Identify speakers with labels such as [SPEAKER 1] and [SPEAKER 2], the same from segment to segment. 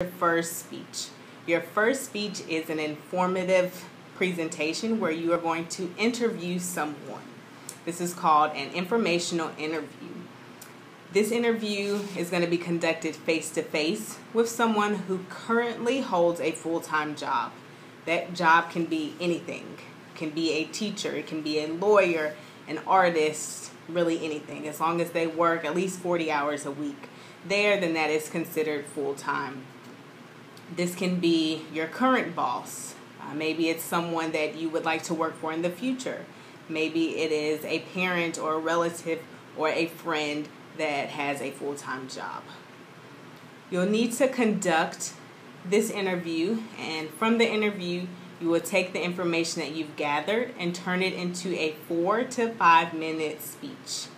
[SPEAKER 1] Your first speech. Your first speech is an informative presentation where you are going to interview someone. This is called an informational interview. This interview is going to be conducted face-to-face with someone who currently holds a full-time job. That job can be anything. It can be a teacher, it can be a lawyer, an artist, really anything. As long as they work at least 40 hours a week there, then that is considered full-time. This can be your current boss. Maybe it's someone that you would like to work for in the future. Maybe it is a parent or a relative or a friend that has a full-time job. You'll need to conduct this interview, and from the interview, you will take the information that you've gathered and turn it into a 4 to 5 minute speech.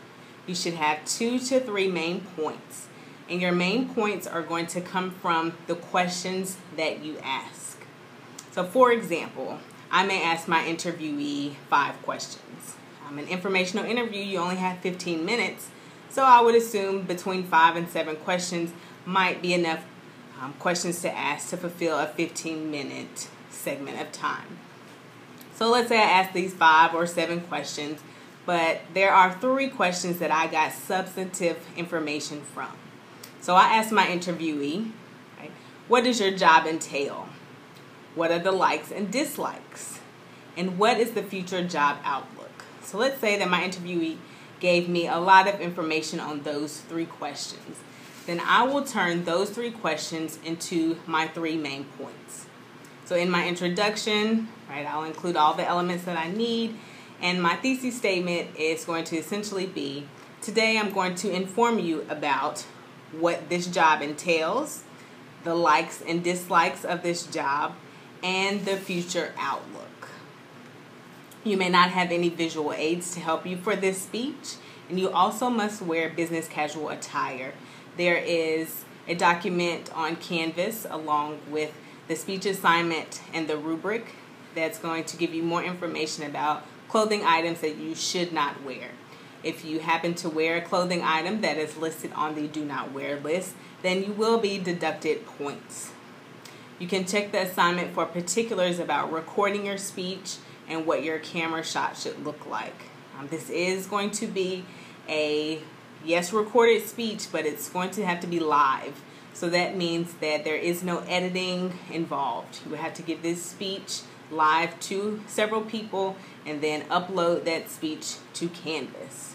[SPEAKER 1] You should have 2 to 3 main points. And your main points are going to come from the questions that you ask. So for example, I may ask my interviewee 5 questions. An informational interview, you only have 15 minutes, so I would assume between 5 and 7 questions might be enough questions to ask to fulfill a 15-minute segment of time. So let's say I ask these 5 or 7 questions, but there are 3 questions that I got substantive information from. So I asked my interviewee, right, what does your job entail? What are the likes and dislikes? And what is the future job outlook? So let's say that my interviewee gave me a lot of information on those 3 questions. Then I will turn those 3 questions into my 3 main points. So in my introduction, right, I'll include all the elements that I need, and my thesis statement is going to essentially be, today I'm going to inform you about what this job entails, the likes and dislikes of this job, and the future outlook. You may not have any visual aids to help you for this speech, and you also must wear business casual attire. There is a document on Canvas along with the speech assignment and the rubric that's going to give you more information about clothing items that you should not wear. If you happen to wear a clothing item that is listed on the do not wear list, then you will be deducted points. You can check the assignment for particulars about recording your speech and what your camera shot should look like. This is going to be a, yes, recorded speech, but it's going to have to be live. So that means that there is no editing involved. You have to give this speech live to several people and then upload that speech to Canvas.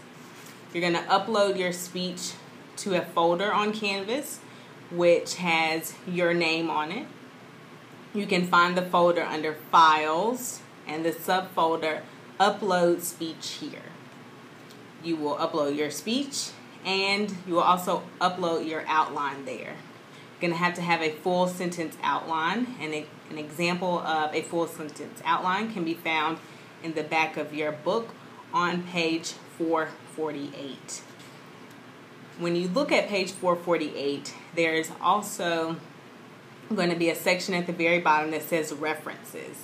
[SPEAKER 1] You're going to upload your speech to a folder on Canvas which has your name on it. You can find the folder under Files and the subfolder Upload Speech here. You will upload your speech and you will also upload your outline there. You're going to have a full sentence outline, and an example of a full sentence outline can be found in the back of your book on page 448. When you look at page 448, there's also going to be a section at the very bottom that says references.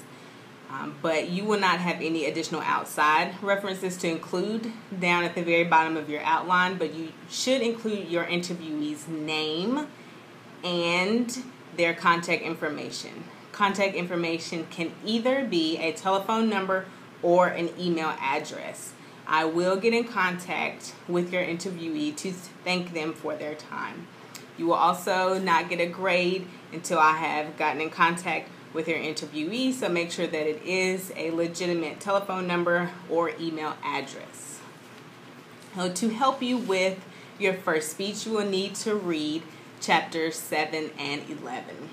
[SPEAKER 1] But you will not have any additional outside references to include down at the very bottom of your outline, but you should include your interviewee's name and their contact information. Contact information can either be a telephone number or an email address. I will get in contact with your interviewee to thank them for their time. You will also not get a grade until I have gotten in contact with your interviewee, so make sure that it is a legitimate telephone number or email address. So to help you with your first speech, you will need to read chapters 7 and 11.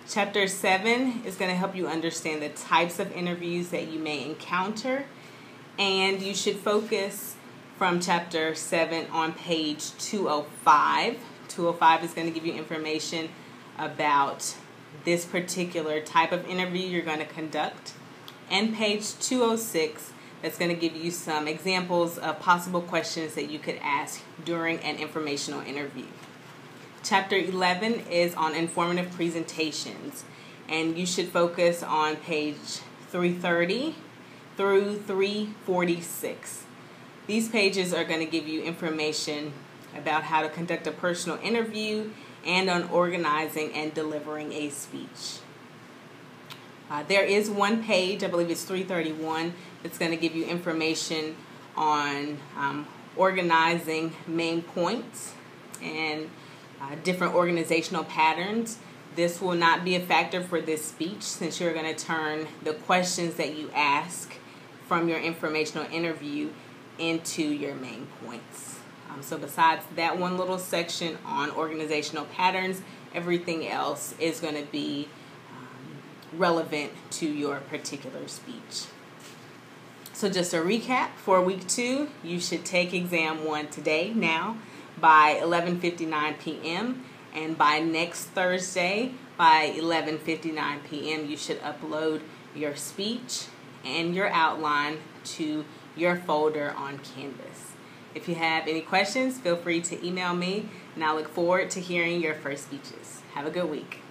[SPEAKER 1] Chapter 7 is going to help you understand the types of interviews that you may encounter, and you should focus from chapter 7 on page 205. 205 is going to give you information about this particular type of interview you're going to conduct, and page 206 that's going to give you some examples of possible questions that you could ask during an informational interview. Chapter 11 is on informative presentations, and you should focus on page 330 through 346. These pages are going to give you information about how to conduct a personal interview and on organizing and delivering a speech. There is one page, I believe it's 331, that's going to give you information on organizing main points and different organizational patterns. This will not be a factor for this speech since you're going to turn the questions that you ask from your informational interview into your main points. So besides that one little section on organizational patterns, everything else is going to be relevant to your particular speech. So just a recap, for week 2, you should take exam 1 today, now, by 11:59 p.m. And by next Thursday, by 11:59 p.m., you should upload your speech and your outline to your folder on Canvas. If you have any questions, feel free to email me, and I look forward to hearing your first speeches. Have a good week.